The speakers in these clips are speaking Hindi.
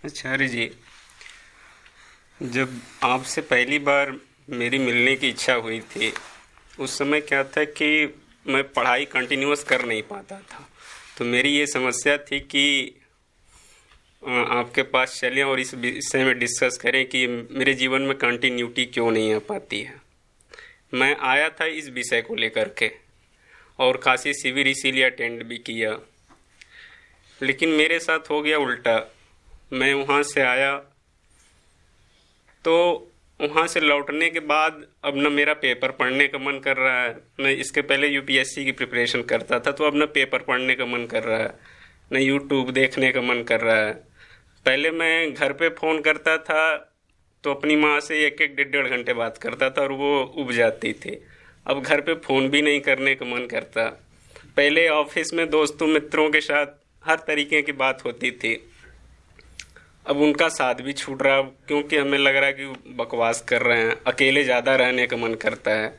आचार्य जी, जब आपसे पहली बार मेरी मिलने की इच्छा हुई थी, उस समय क्या था कि मैं पढ़ाई कंटिन्यूअस कर नहीं पाता था। तो मेरी ये समस्या थी कि आपके पास चलें और इस विषय में डिस्कस करें कि मेरे जीवन में कंटिन्यूटी क्यों नहीं आ पाती है। मैं आया था इस विषय को लेकर के, और काशी शिविर इसीलिए अटेंड भी किया। लेकिन मेरे साथ हो गया उल्टा। मैं वहाँ से आया तो वहाँ से लौटने के बाद अब न मेरा पेपर पढ़ने का मन कर रहा है, न इसके पहले यूपीएससी की प्रिपरेशन करता था, तो अब न पेपर पढ़ने का मन कर रहा है, न यूट्यूब देखने का मन कर रहा है। पहले मैं घर पे फ़ोन करता था तो अपनी माँ से एक एक 1.5 घंटे बात करता था और वो उब जाती थी। अब घर पे फ़ोन भी नहीं करने का मन करता। पहले ऑफिस में दोस्तों मित्रों के साथ हर तरीके की बात होती थी, अब उनका साथ भी छूट रहा, क्योंकि हमें लग रहा है कि बकवास कर रहे हैं। अकेले ज़्यादा रहने का मन करता है।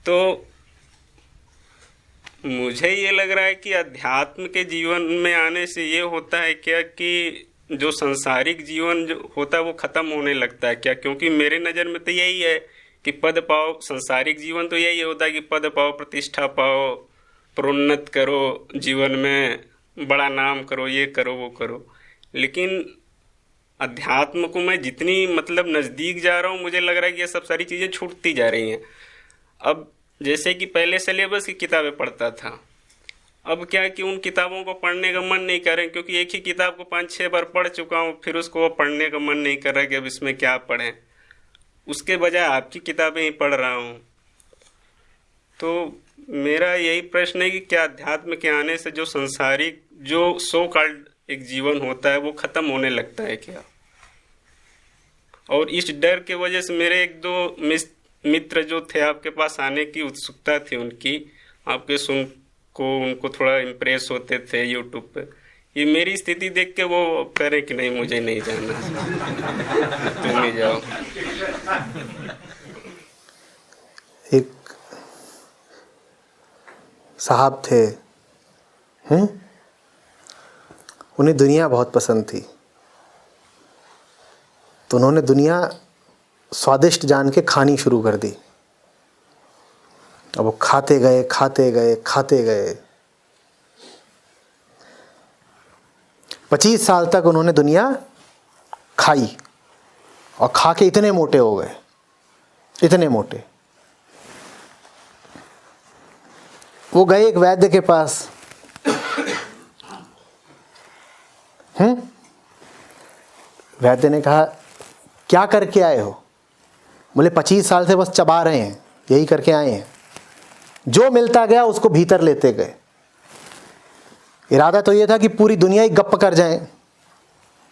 तो मुझे ये लग रहा है कि अध्यात्म के जीवन में आने से ये होता है क्या कि जो सांसारिक जीवन जो होता है वो ख़त्म होने लगता है क्या? क्योंकि मेरे नज़र में तो यही है कि पद पाओ। सांसारिक जीवन तो यही होता है कि पद पाओ, प्रतिष्ठा पाओ, प्रोन्नत करो, जीवन में बड़ा नाम करो, ये करो वो करो। लेकिन अध्यात्म को मैं जितनी मतलब नज़दीक जा रहा हूँ, मुझे लग रहा है कि ये सब सारी चीज़ें छूटती जा रही हैं। अब जैसे कि पहले सिलेबस की किताबें पढ़ता था, अब क्या है कि उन किताबों को पढ़ने का मन नहीं कर रहे, क्योंकि एक ही किताब को 5-6 बार पढ़ चुका हूँ, फिर उसको पढ़ने का मन नहीं कर रहा कि अब इसमें क्या पढ़ें। उसके बजाय आपकी किताबें ही पढ़ रहा हूँ। तो मेरा यही प्रश्न है कि क्या अध्यात्म के आने से जो संसारिक जो सो कॉल्ड एक जीवन होता है वो खत्म होने लगता है क्या? और इस डर के वजह से मेरे एक दो मित्र जो थे आपके पास आने की उत्सुकता थी उनकी, आपके सुन को उनको थोड़ा इम्प्रेस होते थे यूट्यूब पे। ये मेरी स्थिति देख के वो कह रहे कि नहीं मुझे नहीं जाना, तुम ही जाओ। एक साहब थे, उन्हें दुनिया बहुत पसंद थी, तो उन्होंने दुनिया स्वादिष्ट जान के खानी शुरू कर दी। अब वो खाते गए खाते गए खाते गए। 25 साल तक उन्होंने दुनिया खाई और खा के इतने मोटे हो गए, इतने मोटे। वो गए एक वैद्य के पास। वैद्य ने कहा क्या करके आए हो? बोले 25 साल से बस चबा रहे हैं, यही करके आए हैं। जो मिलता गया उसको भीतर लेते गए। इरादा तो ये था कि पूरी दुनिया ही गप्प कर जाए,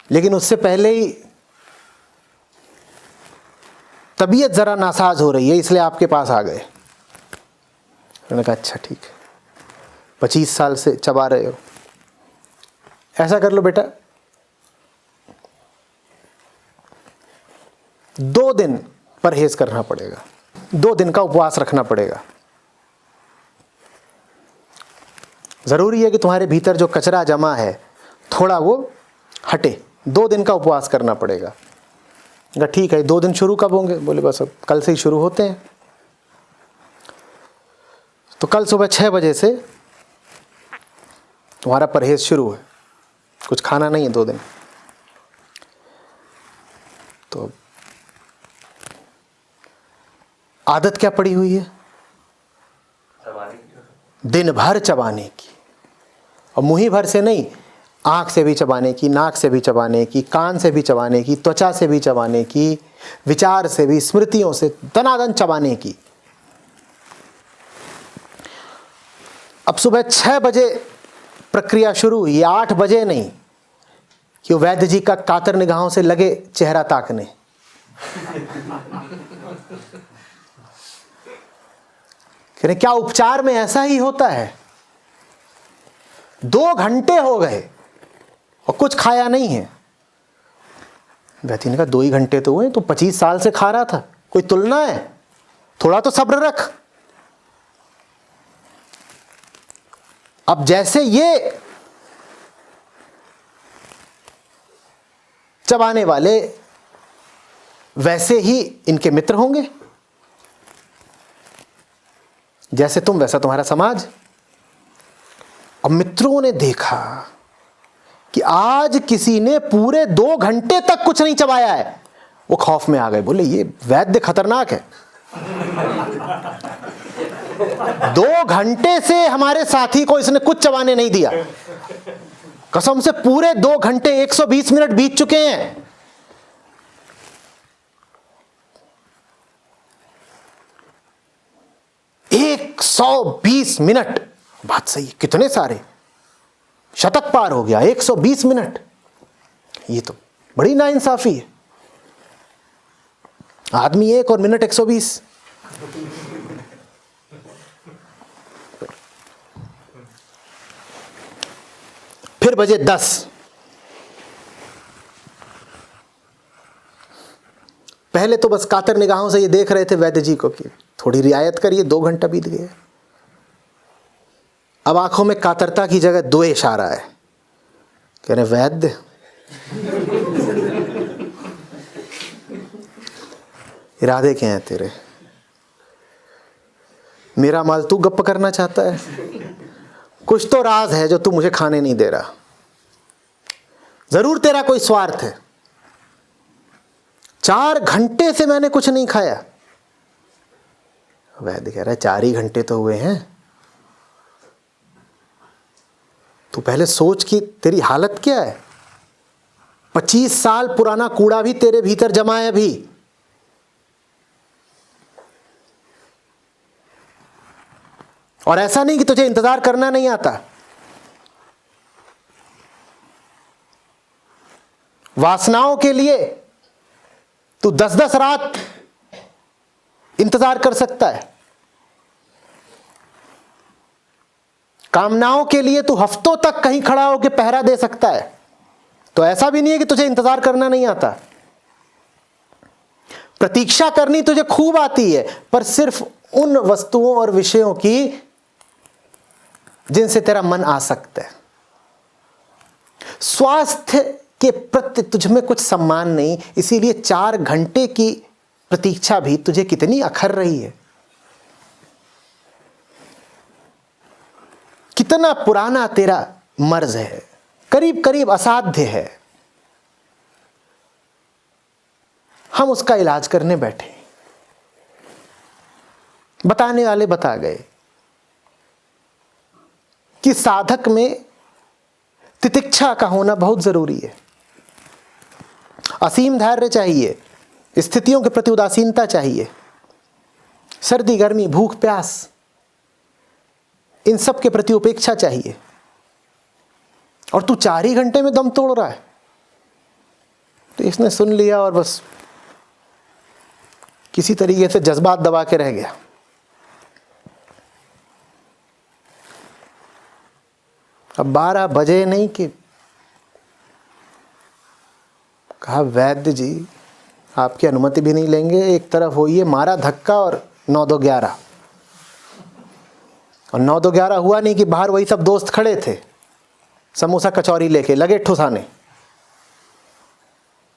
लेकिन उससे पहले ही तबीयत जरा नासाज हो रही है, इसलिए आपके पास आ गए। उन्होंने कहा अच्छा ठीक है, 25 साल से चबा रहे हो, ऐसा कर लो बेटा, 2 दिन परहेज करना पड़ेगा, 2 दिन का उपवास रखना पड़ेगा। ज़रूरी है कि तुम्हारे भीतर जो कचरा जमा है थोड़ा वो हटे, 2 दिन का उपवास करना पड़ेगा। कहा ठीक है, 2 दिन शुरू कब होंगे? बोले बस अब कल से ही शुरू होते हैं। तो कल सुबह 6 बजे से तुम्हारा परहेज शुरू है, कुछ खाना नहीं है 2 दिन। तो आदत क्या पड़ी हुई है? दिन भर चबाने की, और मुंह भर से नहीं, आँख से भी चबाने की, नाक से भी चबाने की, कान से भी चबाने की, त्वचा से भी चबाने की, विचार से भी, स्मृतियों से दनादन चबाने की। अब सुबह 6 बजे प्रक्रिया शुरू हुई, 8 बजे नहीं कि वैद्य जी का कातर निगाहों से लगे चेहरा ताकने। क्या उपचार में ऐसा ही होता है? 2 घंटे हो गए और कुछ खाया नहीं है। वैद्य ने कहा 2 ही घंटे तो हुए, तो 25 साल से खा रहा था, कोई तुलना है? थोड़ा तो सब्र रख। अब जैसे ये चबाने वाले वैसे ही इनके मित्र होंगे, जैसे तुम वैसा तुम्हारा समाज। और मित्रों ने देखा कि आज किसी ने पूरे 2 घंटे तक कुछ नहीं चबाया है। वो खौफ में आ गए, बोले ये वैद्य खतरनाक है। 2 घंटे से हमारे साथी को इसने कुछ चबाने नहीं दिया। कसम से पूरे 2 घंटे 120 मिनट बीत चुके हैं। एक 120 मिनट, बात सही, कितने सारे, शतक पार हो गया। 120 मिनट, ये तो बड़ी नाइंसाफी है। आदमी 1 और मिनट 120। फिर बजे 10। पहले तो बस कातर निगाहों से ये देख रहे थे वैद्य जी को कि थोड़ी रियायत करिए, 2 घंटा बीत गए। अब आंखों में कातरता की जगह द्वेष आ रहा है। कह रहे वैद्य, इरादे क्या हैं तेरे? मेरा माल तू गप्प करना चाहता है? कुछ तो राज है जो तू मुझे खाने नहीं दे रहा। जरूर तेरा कोई स्वार्थ है। 4 घंटे से मैंने कुछ नहीं खाया। वैद्य कह रहा है 4 ही घंटे तो हुए हैं। तू पहले सोच कि तेरी हालत क्या है। 25 साल पुराना कूड़ा भी तेरे भीतर जमा है अभी। और ऐसा नहीं कि तुझे इंतजार करना नहीं आता। वासनाओं के लिए तू 10-10 रात इंतजार कर सकता है। कामनाओं के लिए तू हफ्तों तक कहीं खड़ा होकर पहरा दे सकता है। तो ऐसा भी नहीं है कि तुझे इंतजार करना नहीं आता। प्रतीक्षा करनी तुझे खूब आती है, पर सिर्फ उन वस्तुओं और विषयों की जिनसे तेरा मन आसक्त है। स्वास्थ्य के प्रति तुझ में कुछ सम्मान नहीं, इसीलिए 4 घंटे की प्रतीक्षा भी तुझे कितनी अखर रही है। कितना पुराना तेरा मर्ज है, करीब करीब असाध्य है। हम उसका इलाज करने बैठे। बताने वाले बता गए कि साधक में तितिक्षा का होना बहुत जरूरी है। असीम धैर्य चाहिए, स्थितियों के प्रति उदासीनता चाहिए, सर्दी गर्मी भूख प्यास इन सब के प्रति उपेक्षा चाहिए। और तू 4 ही घंटे में दम तोड़ रहा है। तो इसने सुन लिया और बस किसी तरीके से जज्बात दबा के रह गया। अब 12 बजे नहीं कि कहा वैद्य जी आपकी अनुमति भी नहीं लेंगे, एक तरफ होइए। मारा धक्का और 9-2-11। और 9-2-11 हुआ नहीं कि बाहर वही सब दोस्त खड़े थे समोसा कचौरी लेके, लगे ठुसाने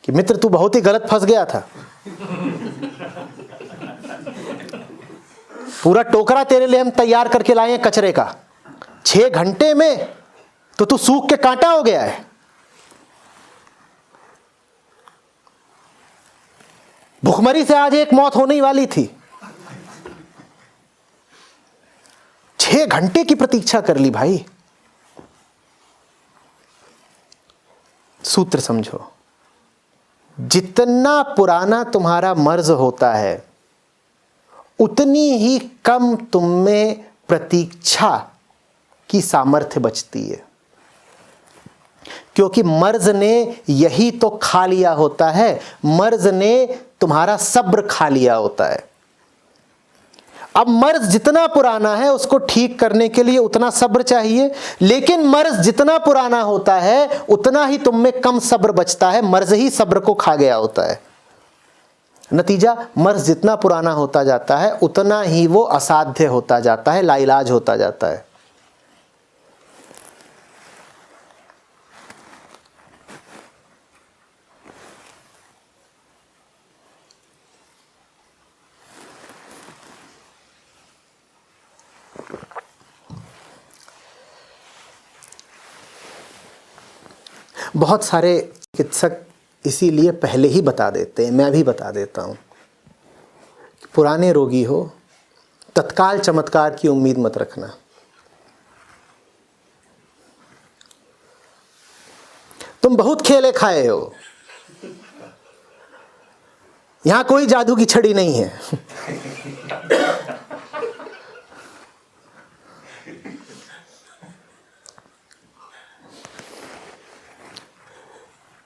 कि मित्र तू बहुत ही गलत फंस गया था। पूरा टोकरा तेरे लिए हम तैयार करके लाए हैं कचरे का। 6 घंटे में तो तू सूख के कांटा हो गया है। भुखमरी से आज एक मौत होने वाली थी। 6 घंटे की प्रतीक्षा कर ली भाई। सूत्र समझो, जितना पुराना तुम्हारा मर्ज होता है उतनी ही कम तुम में प्रतीक्षा की सामर्थ्य बचती है। क्योंकि मर्ज ने यही तो खा लिया होता है, मर्ज ने तुम्हारा सब्र खा लिया होता है। अब मर्ज जितना पुराना है उसको ठीक करने के लिए उतना सब्र चाहिए, लेकिन मर्ज जितना पुराना होता है उतना ही तुम में कम सब्र बचता है। मर्ज ही सब्र को खा गया होता है। नतीजा, मर्ज जितना पुराना होता जाता है उतना ही वो असाध्य होता जाता है, लाइलाज होता जाता है। बहुत सारे चिकित्सक इसीलिए पहले ही बता देते हैं, मैं भी बता देता हूँ, पुराने रोगी हो, तत्काल चमत्कार की उम्मीद मत रखना। तुम बहुत खेले खाए हो, यहां कोई जादू की छड़ी नहीं है।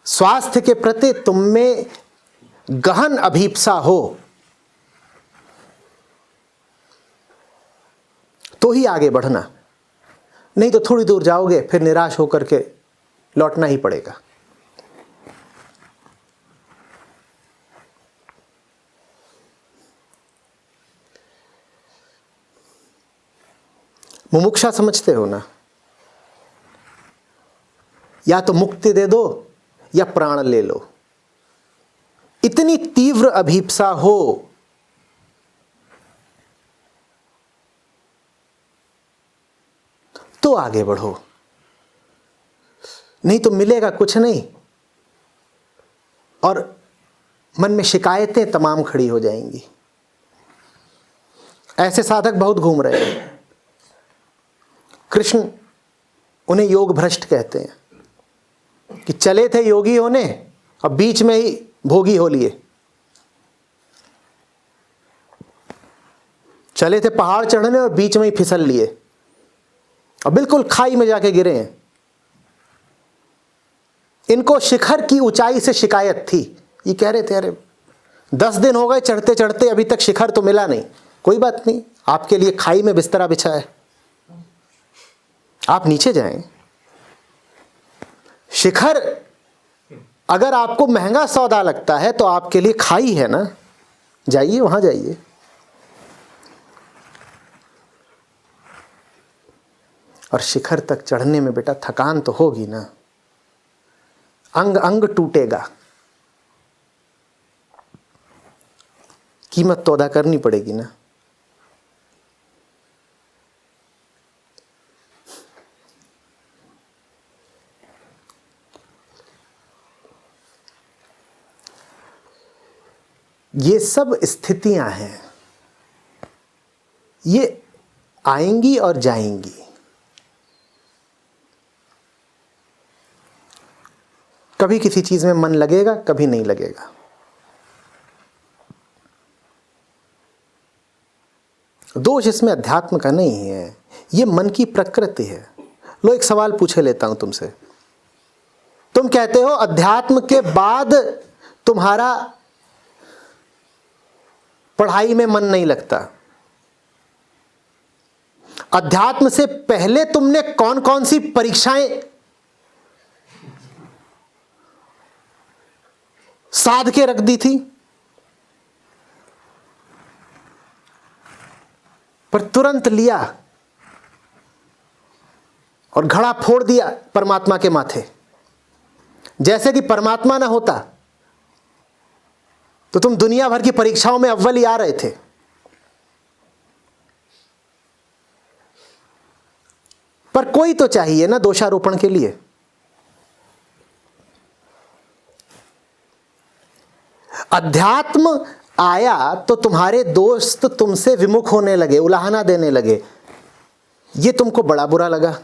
स्वास्थ्य के प्रति तुम में गहन अभीप्सा हो तो ही आगे बढ़ना, नहीं तो थोड़ी दूर जाओगे फिर निराश होकर के लौटना ही पड़ेगा। मुमुक्षा समझते हो ना, या तो मुक्ति दे दो या प्राण ले लो। इतनी तीव्र अभीप्सा हो तो आगे बढ़ो, नहीं तो मिलेगा कुछ नहीं और मन में शिकायतें तमाम खड़ी हो जाएंगी। ऐसे साधक बहुत घूम रहे हैं। कृष्ण उन्हें योग भ्रष्ट कहते हैं कि चले थे योगी होने और बीच में ही भोगी हो लिए। चले थे पहाड़ चढ़ने और बीच में ही फिसल लिए और बिल्कुल खाई में जाके गिरे हैं। इनको शिखर की ऊंचाई से शिकायत थी। ये कह रहे थे अरे 10 दिन हो गए चढ़ते चढ़ते, अभी तक शिखर तो मिला नहीं। कोई बात नहीं, आपके लिए खाई में बिस्तरा बिछा है, आप नीचे जाएं। शिखर अगर आपको महंगा सौदा लगता है तो आपके लिए खाई है ना, जाइए वहां जाइए। और शिखर तक चढ़ने में बेटा थकान तो होगी ना, अंग अंग टूटेगा, कीमत तो अदा करनी पड़ेगी ना। ये सब स्थितियां हैं, ये आएंगी और जाएंगी। कभी किसी चीज में मन लगेगा, कभी नहीं लगेगा। दोष इसमें अध्यात्म का नहीं है, ये मन की प्रकृति है। लो एक सवाल पूछे लेता हूं तुमसे। तुम कहते हो अध्यात्म के बाद तुम्हारा पढ़ाई में मन नहीं लगता। अध्यात्म से पहले तुमने कौन कौन सी परीक्षाएं साध के रख दी थी, पर तुरंत लिया और घड़ा फोड़ दिया परमात्मा के माथे। जैसे कि परमात्मा ना होता तो तुम दुनिया भर की परीक्षाओं में अव्वल ही आ रहे थे। पर कोई तो चाहिए ना दोषारोपण के लिए। अध्यात्म आया तो तुम्हारे दोस्त तुमसे विमुख होने लगे, उलाहना देने लगे। ये तुमको बड़ा बुरा लगा।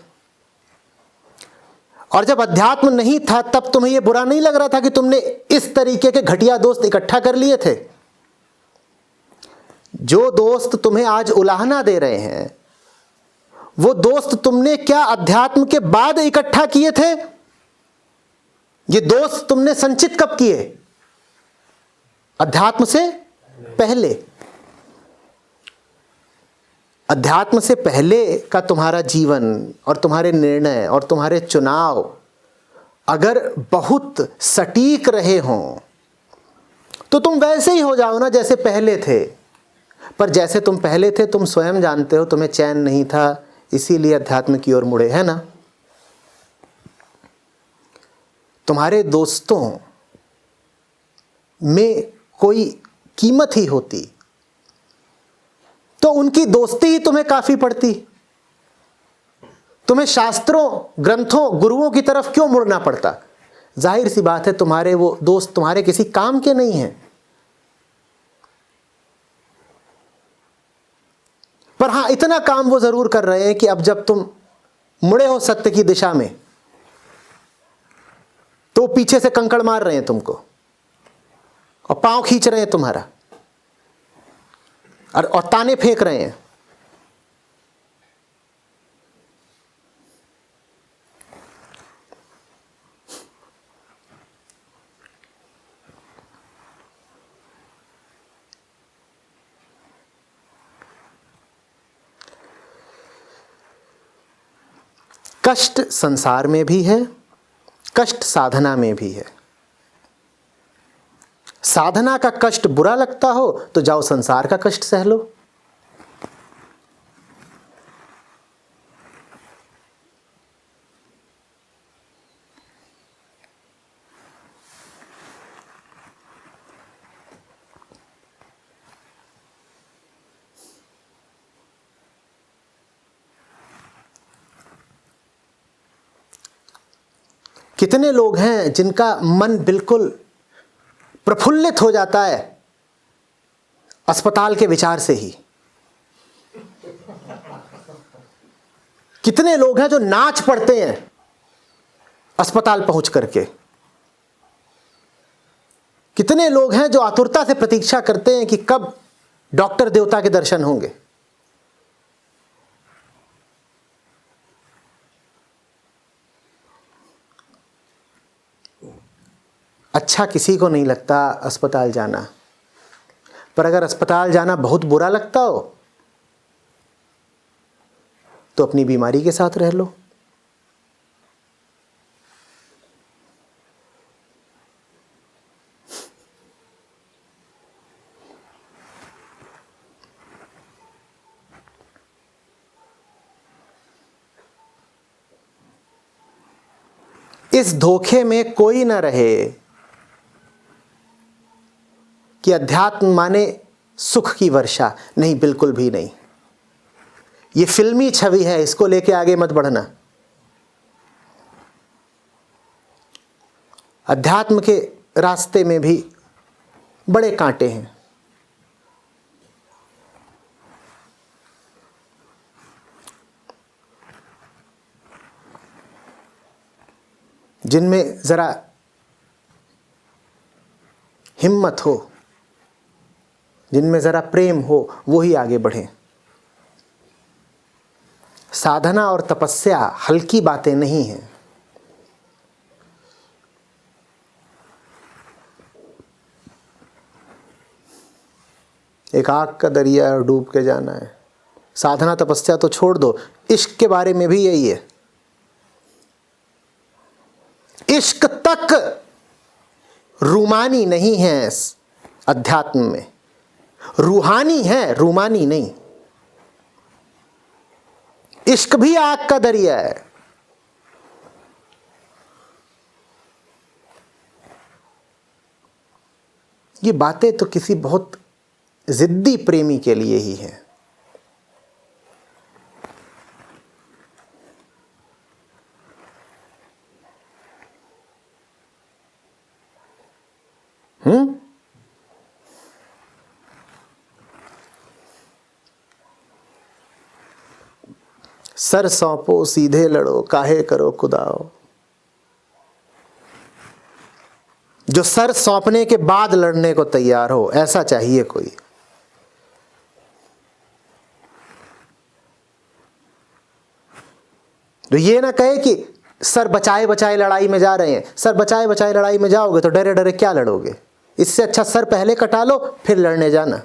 और जब अध्यात्म नहीं था तब तुम्हें यह बुरा नहीं लग रहा था कि तुमने इस तरीके के घटिया दोस्त इकट्ठा कर लिए थे। जो दोस्त तुम्हें आज उलाहना दे रहे हैं वो दोस्त तुमने क्या अध्यात्म के बाद इकट्ठा किए थे? ये दोस्त तुमने संचित कब किए? अध्यात्म से पहले। अध्यात्म से पहले का तुम्हारा जीवन और तुम्हारे निर्णय और तुम्हारे चुनाव अगर बहुत सटीक रहे हों तो तुम वैसे ही हो जाओ ना जैसे पहले थे। पर जैसे तुम पहले थे तुम स्वयं जानते हो, तुम्हें चैन नहीं था, इसीलिए अध्यात्म की ओर मुड़े, है ना। तुम्हारे दोस्तों में कोई कीमत ही होती तो उनकी दोस्ती ही तुम्हें काफी पड़ती। तुम्हें शास्त्रों, ग्रंथों, गुरुओं की तरफ क्यों मुड़ना पड़ता? जाहिर सी बात है तुम्हारे वो दोस्त तुम्हारे किसी काम के नहीं हैं। पर हां, इतना काम वो जरूर कर रहे हैं कि अब जब तुम मुड़े हो सत्य की दिशा में, तो पीछे से कंकड़ मार रहे हैं तुमको और पांव खींच रहे हैं तुम्हारा और ताने फेंक रहे हैं। कष्ट संसार में भी है, कष्ट साधना में भी है। साधना का कष्ट बुरा लगता हो तो जाओ संसार का कष्ट सह लो। कितने लोग हैं जिनका मन बिल्कुल प्रफुल्लित हो जाता है अस्पताल के विचार से ही। कितने लोग हैं जो नाच पड़ते हैं अस्पताल पहुंच करके। कितने लोग हैं जो आतुरता से प्रतीक्षा करते हैं कि कब डॉक्टर देवता के दर्शन होंगे। अच्छा किसी को नहीं लगता अस्पताल जाना, पर अगर अस्पताल जाना बहुत बुरा लगता हो तो अपनी बीमारी के साथ रह लो। इस धोखे में कोई ना रहे कि अध्यात्म माने सुख की वर्षा। नहीं, बिल्कुल भी नहीं। ये फिल्मी छवि है, इसको लेके आगे मत बढ़ना। अध्यात्म के रास्ते में भी बड़े कांटे हैं। जिनमें जरा हिम्मत हो, जिनमें जरा प्रेम हो, वो ही आगे बढ़े। साधना और तपस्या हल्की बातें नहीं हैं। एक आग का दरिया और डूब के जाना है। साधना तपस्या तो छोड़ दो, इश्क के बारे में भी यही है। इश्क तक रूमानी नहीं है अध्यात्म में, रूहानी है, रूमानी नहीं। इश्क भी आग का दरिया है। ये बातें तो किसी बहुत जिद्दी प्रेमी के लिए ही है। सर सौंपो सीधे लड़ो, काहे करो खुदाओ। जो सर सौंपने के बाद लड़ने को तैयार हो, ऐसा चाहिए कोई। तो ये ना कहे कि सर बचाए बचाए लड़ाई में जा रहे हैं। सर बचाए बचाए लड़ाई में जाओगे तो डरे डरे क्या लड़ोगे? इससे अच्छा सर पहले कटा लो, फिर लड़ने जाना।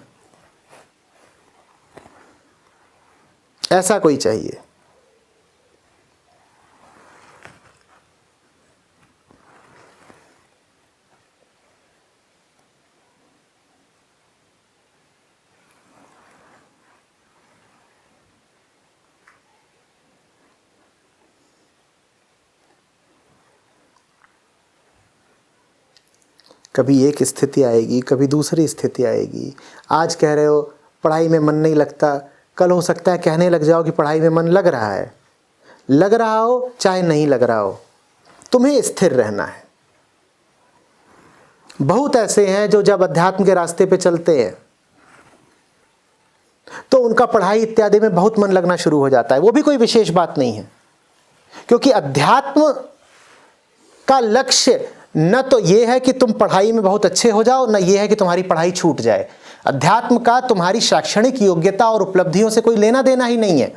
ऐसा कोई चाहिए। कभी एक स्थिति आएगी, कभी दूसरी स्थिति आएगी। आज कह रहे हो पढ़ाई में मन नहीं लगता, कल हो सकता है कहने लग जाओ कि पढ़ाई में मन लग रहा है। लग रहा हो चाहे नहीं लग रहा हो, तुम्हें स्थिर रहना है। बहुत ऐसे हैं जो जब अध्यात्म के रास्ते पे चलते हैं तो उनका पढ़ाई इत्यादि में बहुत मन लगना शुरू हो जाता है। वो भी कोई विशेष बात नहीं है, क्योंकि अध्यात्म का लक्ष्य न तो ये है कि तुम पढ़ाई में बहुत अच्छे हो जाओ, न ये है कि तुम्हारी पढ़ाई छूट जाए। अध्यात्म का तुम्हारी शैक्षणिक योग्यता और उपलब्धियों से कोई लेना देना ही नहीं है।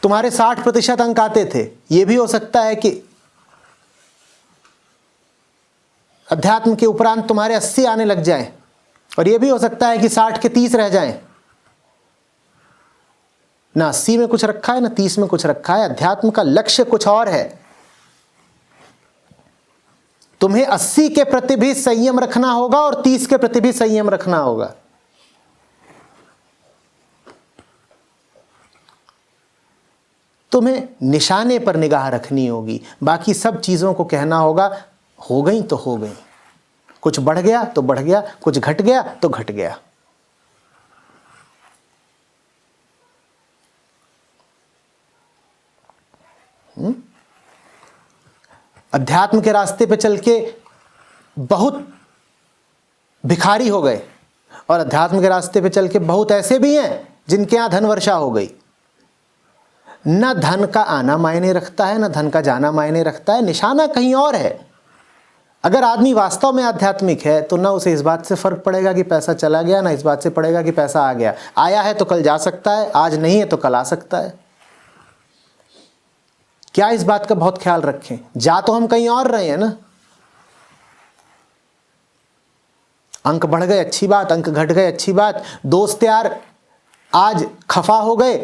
तुम्हारे 60% अंक आते थे, यह भी हो सकता है कि अध्यात्म के उपरांत तुम्हारे 80 आने लग जाएं, और यह भी हो सकता है कि 60 के 30 रह जाएं। ना 80 में कुछ रखा है, ना 30 में कुछ रखा है। अध्यात्म का लक्ष्य कुछ और है। तुम्हें 80 के प्रति भी संयम रखना होगा और 30 के प्रति भी संयम रखना होगा। तुम्हें निशाने पर निगाह रखनी होगी, बाकी सब चीजों को कहना होगा हो गई तो हो गई। कुछ बढ़ गया तो बढ़ गया, कुछ घट गया तो घट गया। अध्यात्म के रास्ते पे चल के बहुत भिखारी हो गए, और अध्यात्म के रास्ते पे चल के बहुत ऐसे भी हैं जिनके यहां धन वर्षा हो गई। न धन का आना मायने रखता है, न धन का जाना मायने रखता है, निशाना कहीं और है। अगर आदमी वास्तव में आध्यात्मिक है तो ना उसे इस बात से फर्क पड़ेगा कि पैसा चला गया, ना इस बात से पड़ेगा कि पैसा आ गया। आया है तो कल जा सकता है, आज नहीं है तो कल आ सकता है। क्या इस बात का बहुत ख्याल रखें? जा तो हम कहीं और रहे हैं ना। अंक बढ़ गए अच्छी बात, अंक घट गए अच्छी बात। दोस्त यार आज खफा हो गए,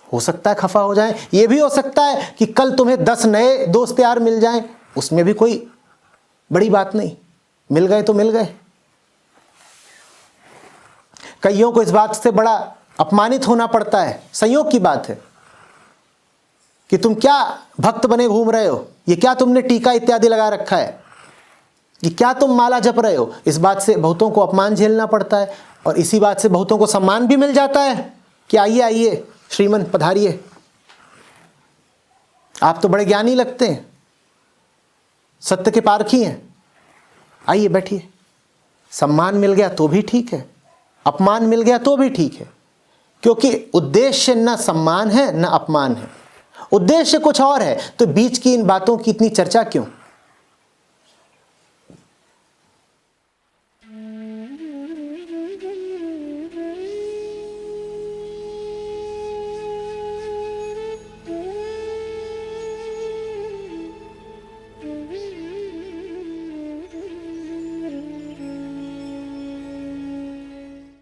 हो सकता है खफा हो जाएं। यह भी हो सकता है कि कल तुम्हें 10 नए दोस्त यार मिल जाएं, उसमें भी कोई बड़ी बात नहीं। मिल गए तो मिल गए। कईयों को इस बात से बड़ा अपमानित होना पड़ता है। संयोग की बात है कि तुम क्या भक्त बने घूम रहे हो, ये क्या तुमने टीका इत्यादि लगा रखा है, ये क्या तुम माला जप रहे हो। इस बात से बहुतों को अपमान झेलना पड़ता है, और इसी बात से बहुतों को सम्मान भी मिल जाता है कि आइए आइए श्रीमन पधारिए, आप तो बड़े ज्ञानी लगते हैं, सत्य के पारखी हैं, आइए बैठिए। सम्मान मिल गया तो भी ठीक है, अपमान मिल गया तो भी ठीक है, क्योंकि उद्देश्य न सम्मान है न अपमान है, उद्देश्य कुछ और है। तो बीच की इन बातों की इतनी चर्चा क्यों?